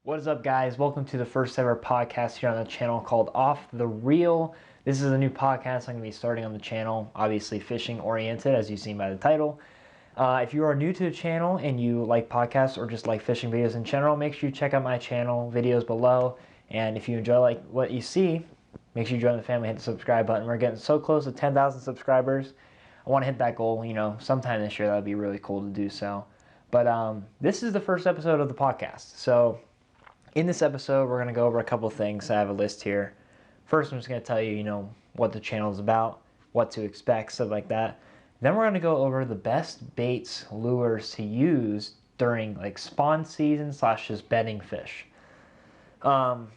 What is up, guys? Welcome to the first ever podcast here on the channel called Off the Reel. This is a new podcast I'm going to be starting on the channel, obviously fishing oriented, as you've seen by the title. If you are new to the channel and you like podcasts or just like fishing videos in general, make sure you check out my channel, videos below. And if you enjoy what you see, make sure you join the family, hit the subscribe button. We're getting so close to 10,000 subscribers. I want to hit that goal, sometime this year. That would be really cool to do so. But this is the first episode of the podcast. So in this episode, we're going to go over a couple of things. I have a list here. First, I'm just going to tell you, what the channel is about, what to expect, stuff like that. Then we're going to go over the best baits, lures to use during like spawn season / just bedding fish.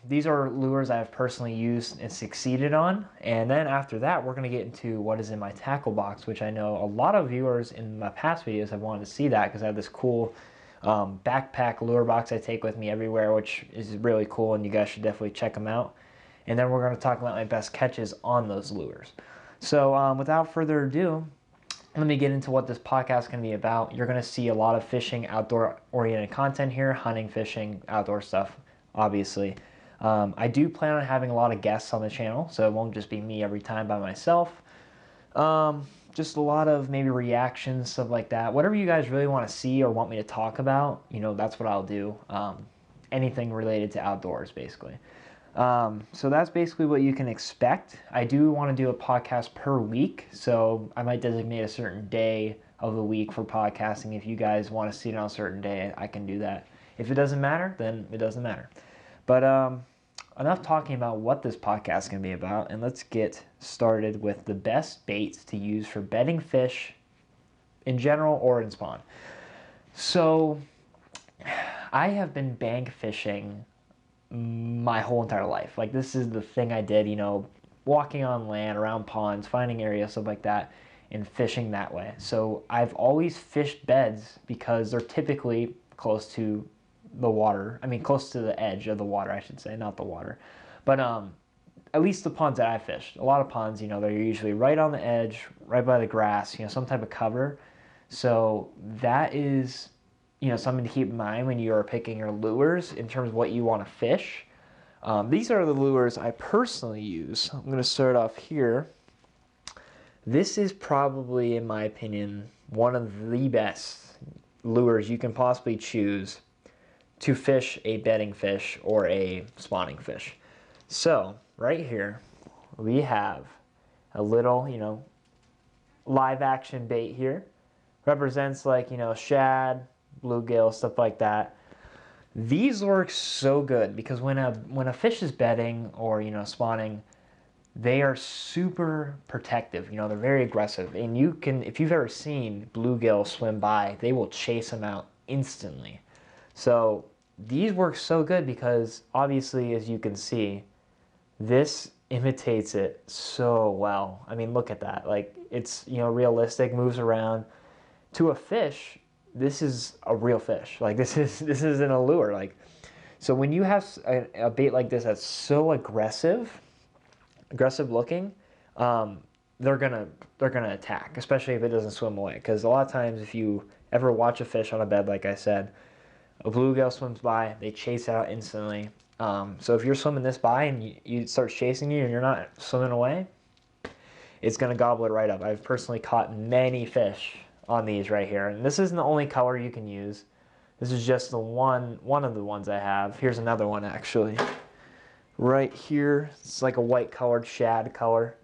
These are lures I've personally used and succeeded on. And then after that, we're going to get into what is in my tackle box, which I know a lot of viewers in my past videos have wanted to see that because I have this cool backpack lure box I take with me everywhere, which is really cool, and you guys should definitely check them out. And then we're going to talk about my best catches on those lures. So without further ado, let me get into what this podcast is going to be about. You're going to see a lot of fishing, outdoor-oriented content here, hunting, fishing, outdoor stuff, obviously. I do plan on having a lot of guests on the channel, so it won't just be me every time by myself. Just a lot of maybe reactions, stuff like that. Whatever you guys really want to see or want me to talk about, that's what I'll do. Anything related to outdoors, basically. So that's basically what you can expect. I do want to do a podcast per week, so I might designate a certain day of the week for podcasting. If you guys want to see it on a certain day, I can do that. If it doesn't matter, then it doesn't matter. But enough talking about what this podcast is going to be about, and let's get started with the best baits to use for bedding fish in general or in spawn. So I have been bank fishing my whole entire life. Like, this is the thing I did, walking on land, around ponds, finding areas, stuff like that, and fishing that way. So I've always fished beds because they're typically close to the water. I mean, close to the edge of the water, I should say, not the water. But at least the ponds that I fished. A lot of ponds, they're usually right on the edge, right by the grass, some type of cover. So that is, something to keep in mind when you are picking your lures in terms of what you want to fish. These are the lures I personally use. I'm going to start off here. This is probably, in my opinion, one of the best lures you can possibly choose to fish a bedding fish or a spawning fish. So right here we have a little, live action bait here. Represents like, shad, bluegill, stuff like that. These work so good because when a fish is bedding or, spawning, they are super protective. They're very aggressive. And if you've ever seen bluegill swim by, they will chase them out instantly. So these work so good because obviously, as you can see, this imitates it so well. I mean, look at that. Like, it's, realistic, moves around. To a fish, this is a real fish. Like, this isn't a lure. Like, so when you have a bait like this that's so aggressive looking, they're gonna attack, especially if it doesn't swim away. Because a lot of times, if you ever watch a fish on a bed, like I said, a bluegill swims by, they chase it out instantly. So if you're swimming this by and you start chasing you and you're not swimming away, it's going to gobble it right up. I've personally caught many fish on these right here. And this isn't the only color you can use. This is just the one of the ones I have. Here's another one, actually. Right here, it's like a white colored shad color.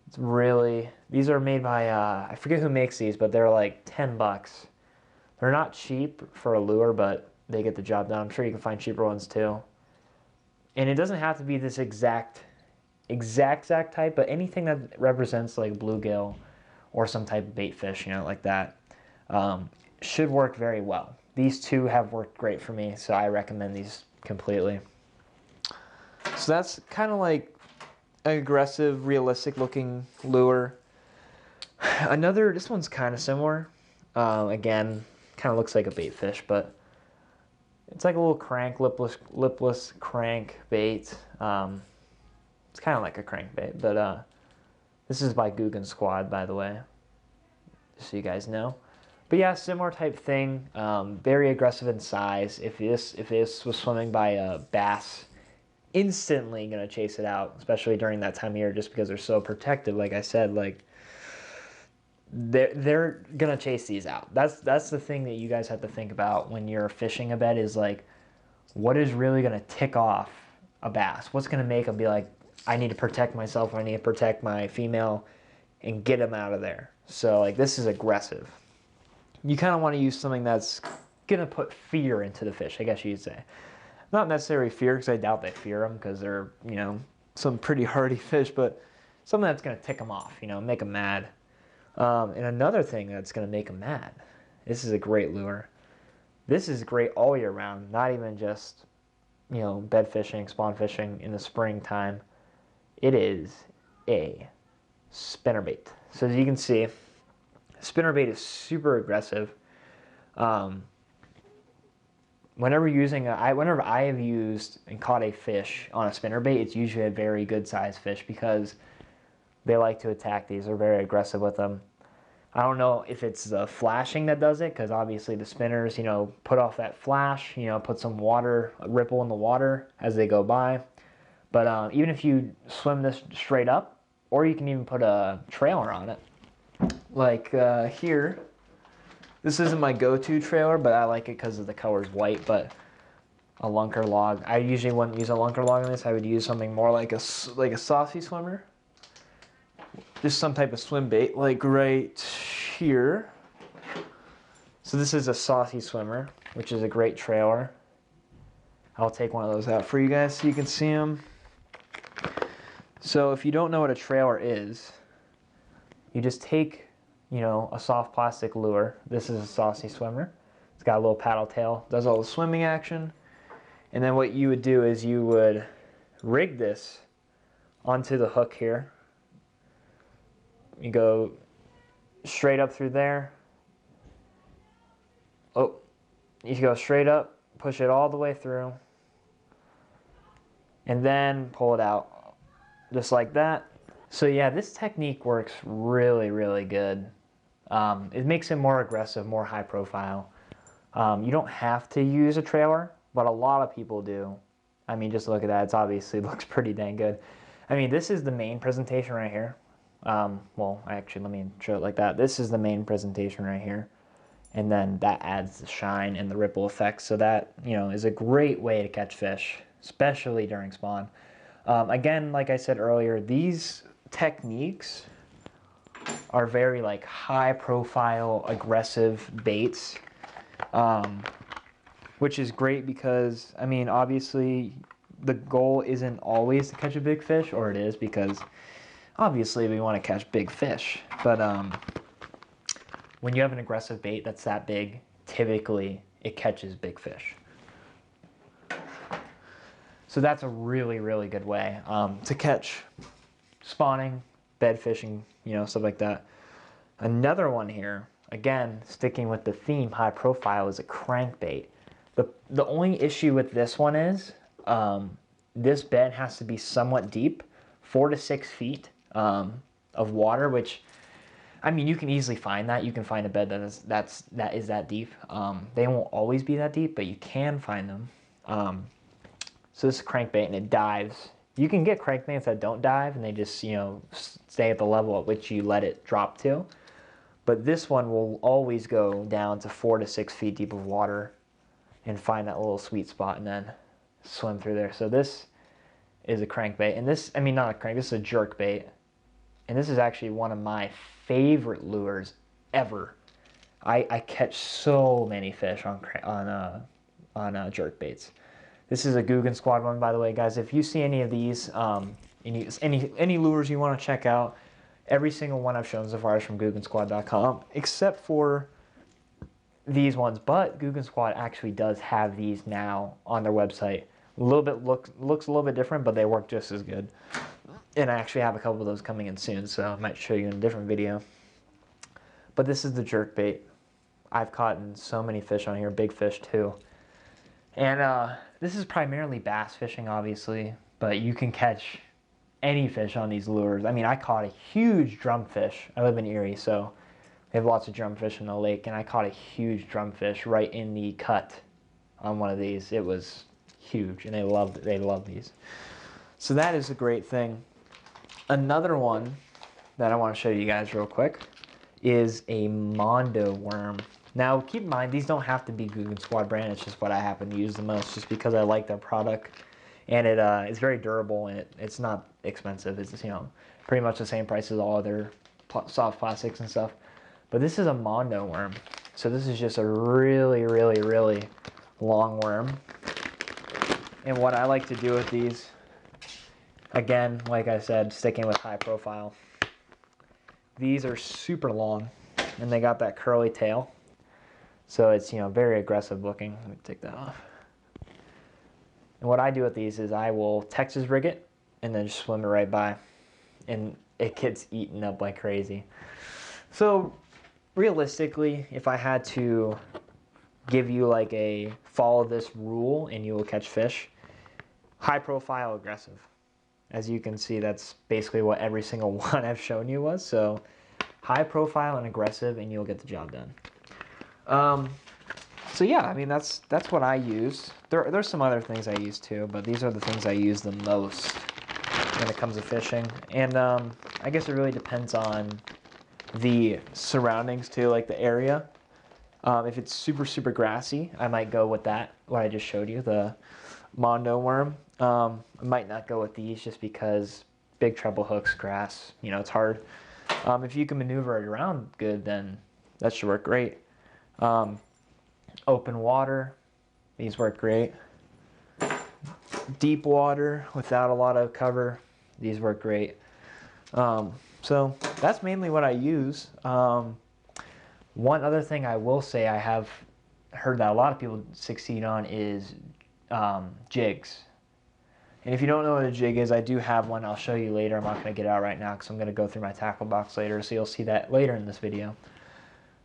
It's really, these are made by, I forget who makes these, but they're like 10 bucks. They're not cheap for a lure, but they get the job done. I'm sure you can find cheaper ones too. And it doesn't have to be this exact type, but anything that represents like bluegill or some type of bait fish, like that, should work very well. These two have worked great for me, so I recommend these completely. So that's kind of like an aggressive, realistic looking lure. This one's kind of similar. Again, kind of looks like a bait fish, but it's like a little crank, lipless crank bait. It's kind of like a crankbait, but this is by Guggen Squad, by the way, just so you guys know. But yeah, similar type thing. Very aggressive in size. If this was swimming by a bass, instantly gonna chase it out, especially during that time of year, just because they're so protective. Like I said, like they're gonna chase these out. That's the thing that you guys have to think about when you're fishing a bed is like, what is really gonna tick off a bass? What's gonna make them be like, I need to protect myself, or I need to protect my female, and get them out of there. So like this is aggressive. You kind of want to use something that's gonna put fear into the fish, I guess you'd say. Not necessarily fear, because I doubt they fear them, because they're, you know, some pretty hardy fish, but something that's gonna tick them off, you know, make them mad. And another thing that's gonna make them mad. This is a great lure. This is great all year round, not even just, you know, bed fishing, spawn fishing in the springtime. It is a spinnerbait. So as you can see, spinnerbait is super aggressive. Whenever I have used and caught a fish on a spinnerbait, it's usually a very good sized fish because they like to attack these. They're very aggressive with them. I don't know if it's the flashing that does it, because obviously the spinners, you know, put off that flash, you know, put some water, a ripple in the water as they go by. But even if you swim this straight up, or you can even put a trailer on it. Like here, this isn't my go-to trailer, but I like it because of the color's white, but a lunker log. I usually wouldn't use a lunker log on this. I would use something more like a saucy swimmer. Just some type of swim bait, like right here. So this is a saucy swimmer, which is a great trailer. I'll take one of those out for you guys so you can see them. So if you don't know what a trailer is, you just take, you know, a soft plastic lure. This is a saucy swimmer. It's got a little paddle tail, does all the swimming action. And then what you would do is you would rig this onto the hook here. You go straight up through there. Oh, you go straight up, push it all the way through, and then pull it out, just like that. So yeah, this technique works really, really good. It makes it more aggressive, more high profile. You don't have to use a trailer, but a lot of people do. I mean, just look at that. It's obviously looks pretty dang good. I mean, this is the main presentation right here. Well, actually, let me show it like that. This is the main presentation right here. And then that adds the shine and the ripple effect. So that, you know, is a great way to catch fish, especially during spawn. Again, like I said earlier, these techniques are very like high profile, aggressive baits, which is great because, I mean, obviously the goal isn't always to catch a big fish, or it is because obviously we want to catch big fish, but when you have an aggressive bait that's that big, typically it catches big fish. So that's a really, really good way to catch spawning, bed fishing, you know, stuff like that. Another one here, again, sticking with the theme, high profile, is a crankbait. The only issue with this one is this bed has to be somewhat deep, 4 to 6 feet of water, which, I mean, you can easily find that. You can find a bed that is that deep. They won't always be that deep, but you can find them. So this is a crankbait, and it dives. You can get crankbaits that don't dive, and they just, you know, stay at the level at which you let it drop to. But this one will always go down to 4 to 6 feet deep of water and find that little sweet spot and then swim through there. So this is a crankbait, and this, I mean, not a crank, this is a jerk bait. And this is actually one of my favorite lures ever. I catch so many fish on jerk baits. This is a Guggen Squad one, by the way, guys. If you see any of these, any lures you want to check out, every single one I've shown so far is from GuggenSquad.com, except for these ones. But Guggen Squad actually does have these now on their website. A little bit looks a little bit different, but they work just as good. And I actually have a couple of those coming in soon, so I might show you in a different video. But this is the jerk bait. I've caught so many fish on here, big fish too. And this is primarily bass fishing, obviously, but you can catch any fish on these lures. I mean, I caught a huge drumfish. I live in Erie, so They have lots of drumfish in the lake, and I caught a huge drumfish right in the cut on one of these. It was huge, and they love these. So that is a great thing. Another one that I want to show you guys real quick is a Mondo worm. Now, keep in mind, these don't have to be Googan Squad brand. It's just what I happen to use the most, just because I like their product, and it's very durable, and it's not expensive. It's, you know, pretty much the same price as all other soft plastics and stuff. But this is a Mondo worm. So this is just a really, really, really long worm. And what I like to do with these, again, like I said, sticking with high profile, these are super long, and they got that curly tail. So it's, you know, very aggressive looking. Let me take that off. And what I do with these is I will Texas rig it and then just swim it right by. And it gets eaten up like crazy. So realistically, if I had to give you like a follow this rule and you will catch fish, high profile, aggressive. As you can see, that's basically what every single one I've shown you was. So high profile and aggressive, and you'll get the job done. So yeah, I mean, that's what I use. There's some other things I use too, but these are the things I use the most when it comes to fishing. And I guess it really depends on the surroundings too, like the area. If it's super, super grassy, I might go with that, what I just showed you, the Mondo worm. I might not go with these just because big treble hooks, grass, you know, it's hard. If you can maneuver it around good, then that should work great. Open water, these work great. Deep water without a lot of cover, these work great. So that's mainly what I use. One other thing I will say I have heard that a lot of people succeed on is jigs. And if you don't know what a jig is, I do have one. I'll show you later. I'm not going to get it out right now because I'm going to go through my tackle box later, so you'll see that later in this video.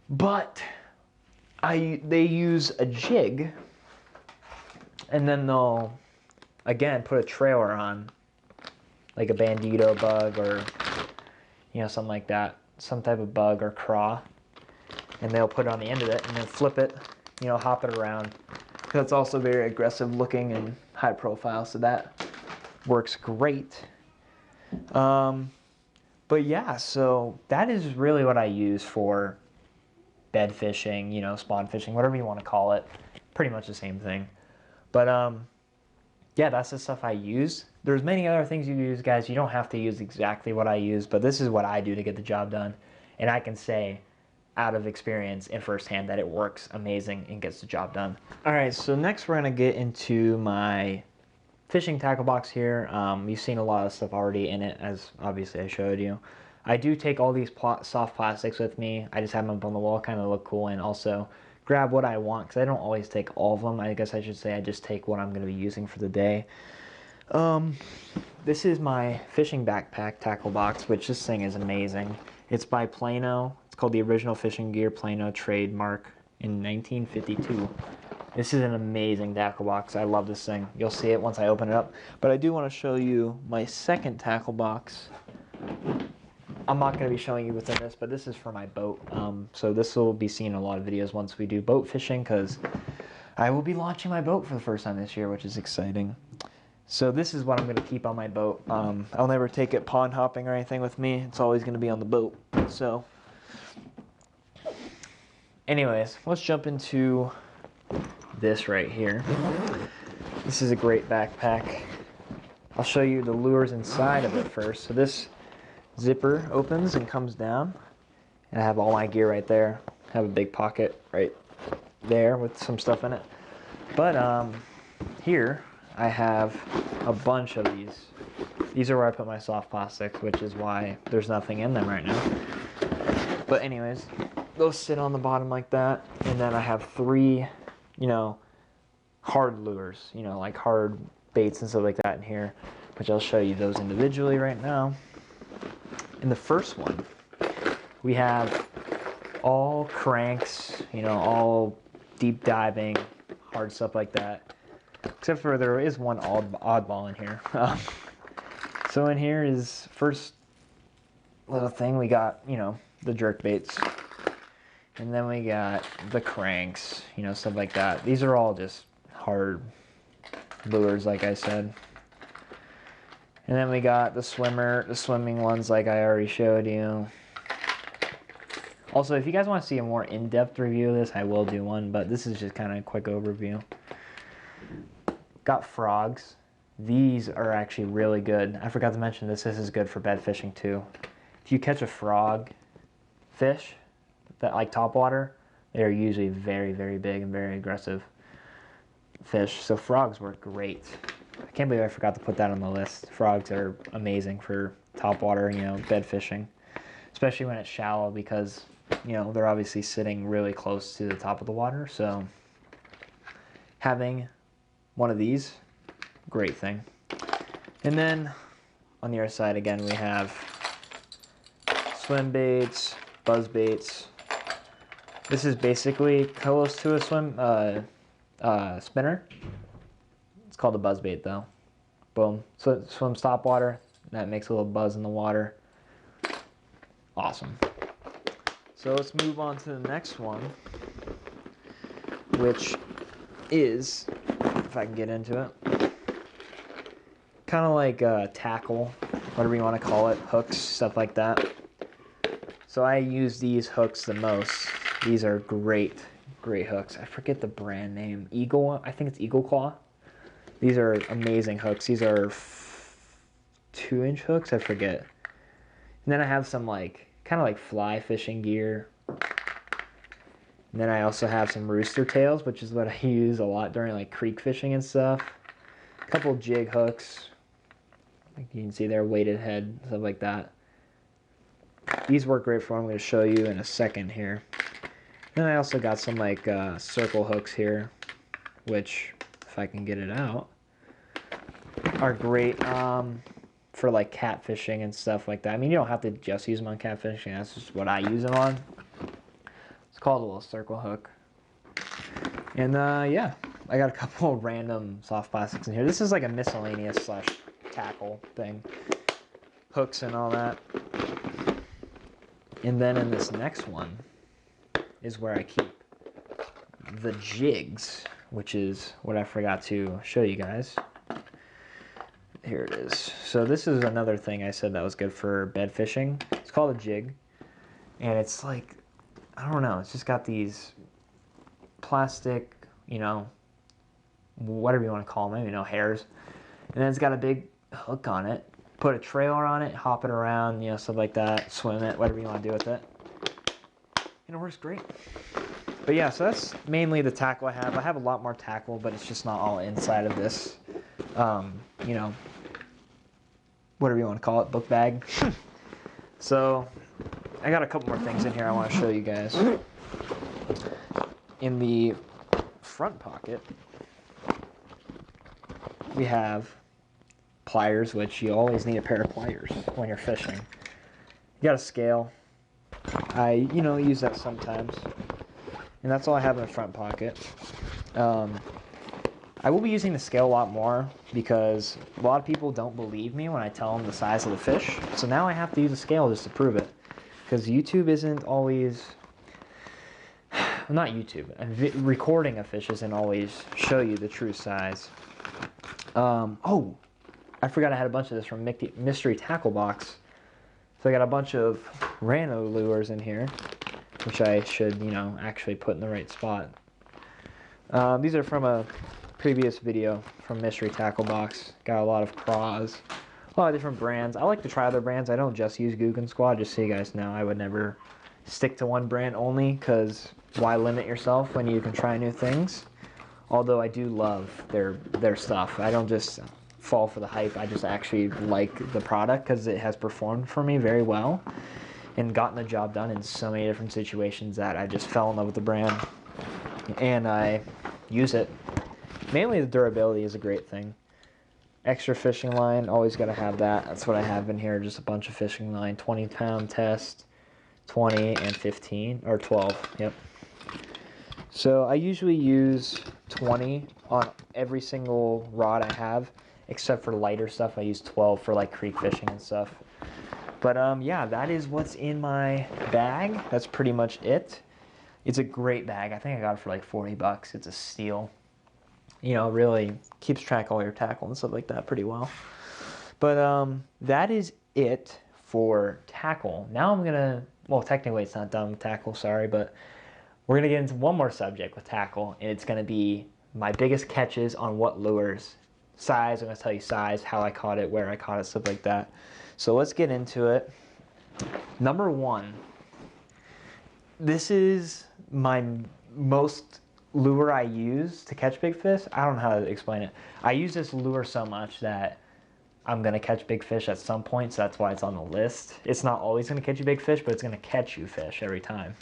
But they use a jig, and then they'll, again, put a trailer on, like a bandito bug or, you know, something like that, some type of bug or craw, and they'll put it on the end of it and then flip it, you know, hop it around. Because it's also very aggressive looking and high profile, so that works great. But yeah, so that is really what I use for bed fishing, you know, spawn fishing, whatever you want to call it. Pretty much the same thing. But yeah, that's the stuff I use. There's many other things you use, guys. You don't have to use exactly what I use, but this is what I do to get the job done. And I can say out of experience and firsthand that it works amazing and gets the job done. All right, so next we're gonna get into my fishing tackle box here. You've seen a lot of stuff already in it, as obviously I showed you. I do take all these soft plastics with me. I just have them up on the wall, kind of look cool, and also grab what I want, because I don't always take all of them. I guess I should say I just take what I'm going to be using for the day. This is my fishing backpack tackle box, which this thing is amazing. It's by Plano. It's called the Original Fishing Gear Plano trademark in 1952. This is an amazing tackle box. I love this thing. You'll see it once I open it up. But I do want to show you my second tackle box. I'm not going to be showing you what's in this, but this is for my boat. So this will be seen in a lot of videos once we do boat fishing, because I will be launching my boat for the first time this year, which is exciting. So this is what I'm going to keep on my boat. I'll never take it pond hopping or anything with me. It's always going to be on the boat. So anyways, let's jump into this right here. This is a great backpack. I'll show you the lures inside of it first. So this zipper opens and comes down, and I have all my gear right there. I have a big pocket right there with some stuff in it. But here I have a bunch of these. These are where I put my soft plastics, which is why there's nothing in them right now. But anyways, those sit on the bottom like that, and then I have 3, you know, hard lures, you know, like hard baits and stuff like that in here, which I'll show you those individually right now. In the first one, we have all cranks, you know, all deep diving, hard stuff like that. Except for there is one oddball in here. So in here is first little thing we got, you know, the jerk baits. And then we got the cranks, you know, stuff like that. These are all just hard lures, like I said. And then we got the swimming ones like I already showed you. Also, if you guys want to see a more in-depth review of this, I will do one, but this is just kind of a quick overview. Got frogs. These are actually really good. I forgot to mention this. This is good for bed fishing too. If you catch a frog fish that like topwater, they're usually very, very big and very aggressive fish. So frogs work great. I can't believe I forgot to put that on the list. Frogs are amazing for topwater, you know, bed fishing, especially when it's shallow because, you know, they're obviously sitting really close to the top of the water. So having one of these, great thing. And then on the other side again, we have swim baits, buzz baits. This is basically close to a spinner. It's called a buzz bait though. Boom. So it swims top water. That makes a little buzz in the water. Awesome. So let's move on to the next one, which is, if I can get into it, kind of like tackle, whatever you want to call it, hooks, stuff like that. So I use these hooks the most. These are great hooks. I forget the brand name. Eagle, I think it's Eagle Claw. These are amazing hooks. These are 2-inch hooks, I forget. And then I have some like, kind of like fly fishing gear. And then I also have some rooster tails, which is what I use a lot during like creek fishing and stuff. A couple jig hooks. Like you can see there, weighted head, stuff like that. These work great for what I'm going to show you in a second here. Then I also got some like circle hooks here, which, if I can get it out, are great for like catfishing and stuff like that. I mean, you don't have to just use them on catfishing. That's just what I use them on. It's called a little circle hook. And yeah, I got a couple of random soft plastics in here. This is like a miscellaneous / tackle thing. Hooks and all that. And then in this next one is where I keep the jigs, which is what I forgot to show you guys. Here it is. So this is another thing I said that was good for bed fishing. It's called a jig. And it's like, I don't know, it's just got these plastic, you know, whatever you want to call them, you know, hairs. And then it's got a big hook on it. Put a trailer on it, hop it around, you know, stuff like that, swim it, whatever you want to do with it. And it works great. But yeah, so that's mainly the tackle I have. I have a lot more tackle, but it's just not all inside of this, you know, whatever you want to call it, book bag. So I got a couple more things in here I want to show you guys. In the front pocket, we have pliers, which you always need a pair of pliers when you're fishing. You got a scale. I, you know, use that sometimes. And that's all I have in the front pocket. I will be using the scale a lot more because a lot of people don't believe me when I tell them the size of the fish. So now I have to use a scale just to prove it. Because YouTube isn't always... Not YouTube. Recording a fish isn't always show you the true size. Oh, I forgot I had a bunch of this from Mystery Tackle Box. So I got a bunch of rando lures in here, which I should, you know, actually put in the right spot. These are from a previous video from Mystery Tackle Box. Got a lot of craws, a lot of different brands. I like to try other brands. I don't just use Googan Squad, just so you guys know. I would never stick to one brand only, because why limit yourself when you can try new things? Although I do love their stuff. I don't just fall for the hype. I just actually like the product because it has performed for me very well and gotten the job done in so many different situations that I just fell in love with the brand. And I use it. Mainly the durability is a great thing. Extra fishing line, always got to have that. That's what I have in here, just a bunch of fishing line. 20-pound test, 20 and 15, or 12, yep. So I usually use 20 on every single rod I have, except for lighter stuff. I use 12 for like creek fishing and stuff. But yeah, that is what's in my bag. That's pretty much it. It's a great bag. I think I got it for like $40. It's a steal. You know, really keeps track of all your tackle and stuff like that pretty well. But that is it for tackle. Now I'm going to, well, technically it's not done with tackle, sorry, but we're going to get into one more subject with tackle, and it's going to be my biggest catches on what lures. Size, I'm going to tell you size, how I caught it, where I caught it, stuff like that. So let's get into it. Number one, this is my most lure I use to catch big fish. I don't know how to explain it. I use this lure so much that I'm going to catch big fish at some point, so that's why it's on the list. It's not always going to catch you big fish, but it's going to catch you fish every time.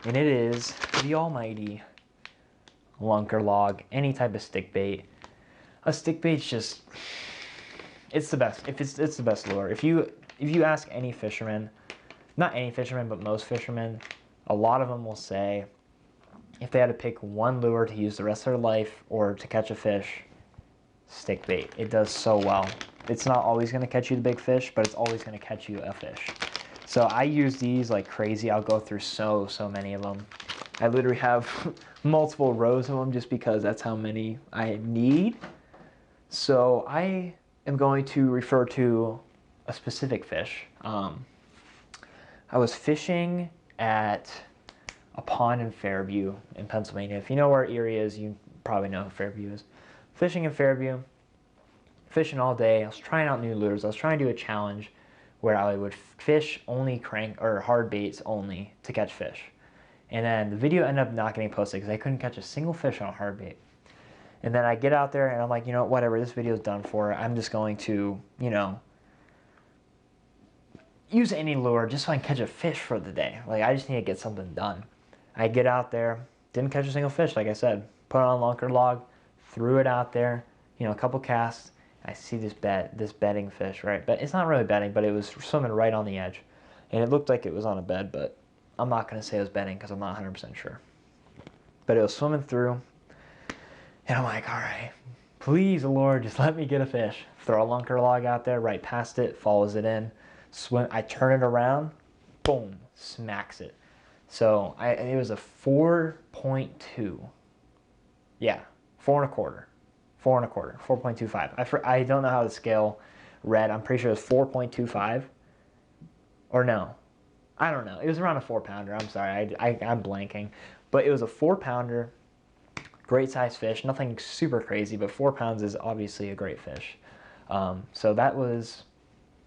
And it is the almighty lunker log, any type of stick bait. A stick bait's just, it's the best. It's the best lure. If you ask any fisherman, not any fisherman, but most fishermen, a lot of them will say if they had to pick one lure to use the rest of their life or to catch a fish, stick bait. It does so well. It's not always going to catch you the big fish, but it's always going to catch you a fish. So I use these like crazy. I'll go through so many of them. I literally have multiple rows of them just because that's how many I need. So I am going to refer to a specific fish. I was fishing at a pond in Fairview in Pennsylvania. If you know where Erie is, you probably know who Fairview is. Fishing in Fairview, fishing all day. I was trying out new lures. I was trying to do a challenge where I would fish only crank or hard baits only to catch fish. And then the video ended up not getting posted because I couldn't catch a single fish on a hard bait. And then I get out there and I'm like, you know, whatever, this video's done for. I'm just going to, you know, use any lure just so I can catch a fish for the day. Like, I just need to get something done. I get out there, didn't catch a single fish, like I said. Put it on lunker log, threw it out there, you know, a couple casts. I see this bedding fish, right? But it's not really bedding, but it was swimming right on the edge. And it looked like it was on a bed, but I'm not going to say it was bedding because I'm not 100% sure. But it was swimming through. And I'm like, all right, please, Lord, just let me get a fish. Throw a lunker log out there, right past it, follows it in. Swim. I turn it around, boom, smacks it. So it was a 4.2. Yeah, 4.25. 4.25. I don't know how the scale read. I'm pretty sure it was 4.25. Or no. I don't know. It was around a 4-pounder. I'm sorry. I'm blanking. But it was a 4-pounder. Great size fish. Nothing super crazy, but 4 pounds is obviously a great fish. So that was...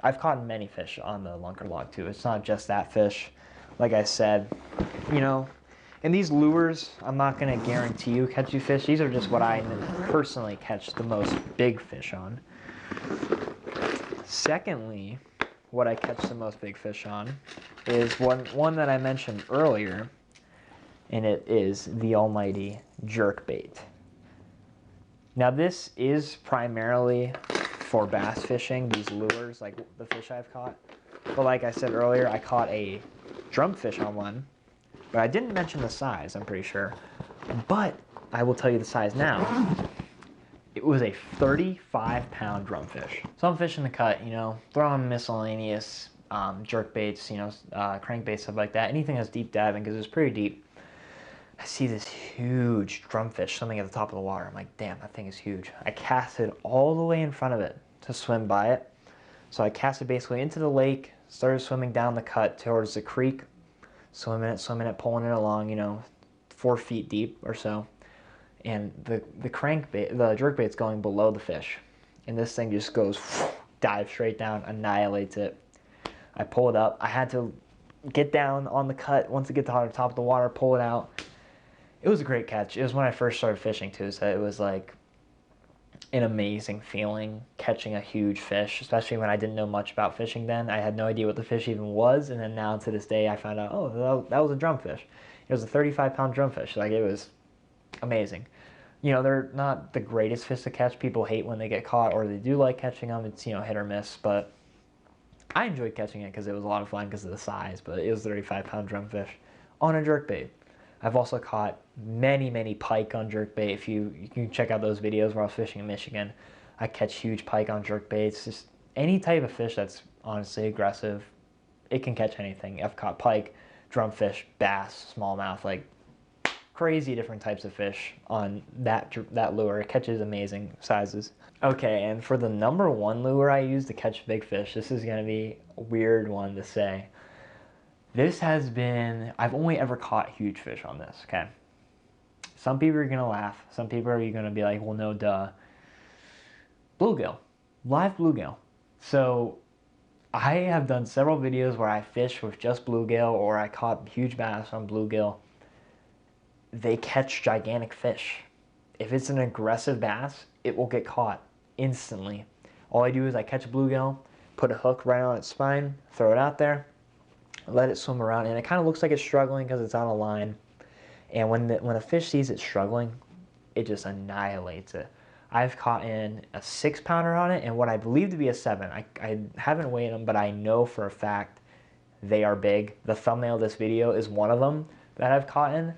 I've caught many fish on the lunker log too. It's not just that fish. Like I said, you know, and these lures, I'm not going to guarantee you catch you fish. These are just what I personally catch the most big fish on. Secondly, what I catch the most big fish on is one that I mentioned earlier, and it is the almighty jerkbait. Now this is primarily for bass fishing, these lures, like the fish I've caught. But like I said earlier, I caught a drumfish on one, but I didn't mention the size, I'm pretty sure. But I will tell you the size now. It was a 35-pound drumfish. So I'm fishing the cut, you know, throwing miscellaneous jerk baits, you know, crankbaits, stuff like that. Anything that's deep diving, because it was pretty deep. I see this huge drumfish swimming at the top of the water. I'm like, damn, that thing is huge. I casted all the way in front of it to swim by it. So I casted basically into the lake, started swimming down the cut towards the creek, swimming it, pulling it along, you know, 4 feet deep or so. And the jerkbait's going below the fish. And this thing just goes, dives straight down, annihilates it. I pull it up. I had to get down on the cut once it gets to the top of the water, pull it out. It was a great catch. It was when I first started fishing too, so it was like an amazing feeling catching a huge fish, especially when I didn't know much about fishing then. I had no idea what the fish even was, and then now to this day I found out, oh, that was a drumfish. It was a 35-pound drumfish. Like, it was amazing. You know, they're not the greatest fish to catch. People hate when they get caught, or they do like catching them. It's, you know, hit or miss, but I enjoyed catching it because it was a lot of fun because of the size, but it was a 35-pound drumfish on a jerkbait. I've also caught many pike on jerkbait. If you can check out those videos where I was fishing in Michigan. I catch huge pike on jerkbaits. Just any type of fish that's honestly aggressive, it can catch anything. I've caught pike, drumfish, bass, smallmouth, like crazy different types of fish on that lure. It catches amazing sizes. Okay, and for the number one lure I use to catch big fish, this is going to be a weird one to say. This has been, I've only ever caught huge fish on this, okay? Some people are going to laugh. Some people are going to be like, well, no, duh. Bluegill. Live bluegill. So I have done several videos where I fish with just bluegill or I caught huge bass on bluegill. They catch gigantic fish. If it's an aggressive bass, it will get caught instantly. All I do is I catch a bluegill, put a hook right on its spine, throw it out there, let it swim around, and it kind of looks like it's struggling because it's on a line. And when a fish sees it struggling, it just annihilates it. I've caught in a 6-pounder on it and what I believe to be a 7. I haven't weighed them, but I know for a fact they are big. The thumbnail of this video is one of them that I've caught in.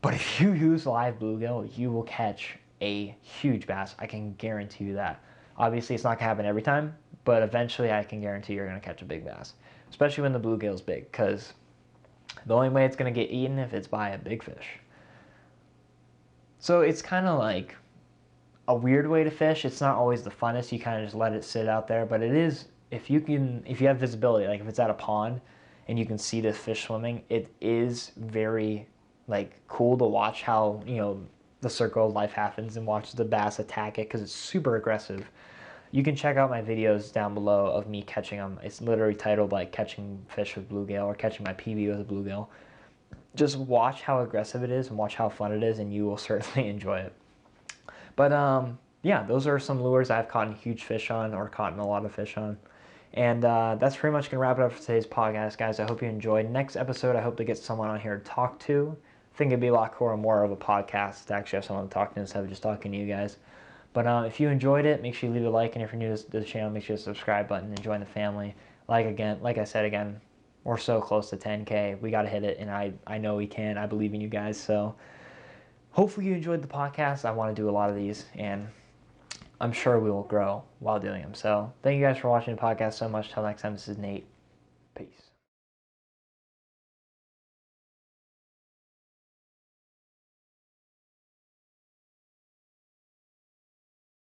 But if you use live bluegill, you will catch a huge bass. I can guarantee you that. Obviously, it's not going to happen every time, but eventually I can guarantee you're going to catch a big bass, especially when the bluegill is big, because the only way it's going to get eaten if it's by a big fish. So it's kind of like a weird way to fish. It's not always the funnest. You kind of just let it sit out there, but it is, if you have visibility, like if it's at a pond and you can see this fish swimming, it is very like cool to watch how, the circle of life happens and watch the bass attack it because it's super aggressive. You can check out my videos down below of me catching them. It's literally titled like catching fish with bluegill or catching my PB with a bluegill. Just watch how aggressive it is and watch how fun it is, and you will certainly enjoy it. But yeah, those are some lures I've caught huge fish on or caught a lot of fish on. And that's pretty much going to wrap it up for today's podcast, guys. I hope you enjoyed. Next episode, I hope to get someone on here to talk to. I think it'd be a lot cooler, more of a podcast to actually have someone to talk to instead of just talking to you guys. But if you enjoyed it, make sure you leave a like. And if you're new to the channel, make sure to subscribe button and join the family. Like I said again, we're so close to 10K. We got to hit it, and I know we can. I believe in you guys. So hopefully you enjoyed the podcast. I want to do a lot of these, and I'm sure we will grow while doing them. So thank you guys for watching the podcast so much. Till next time, this is Nate. Peace.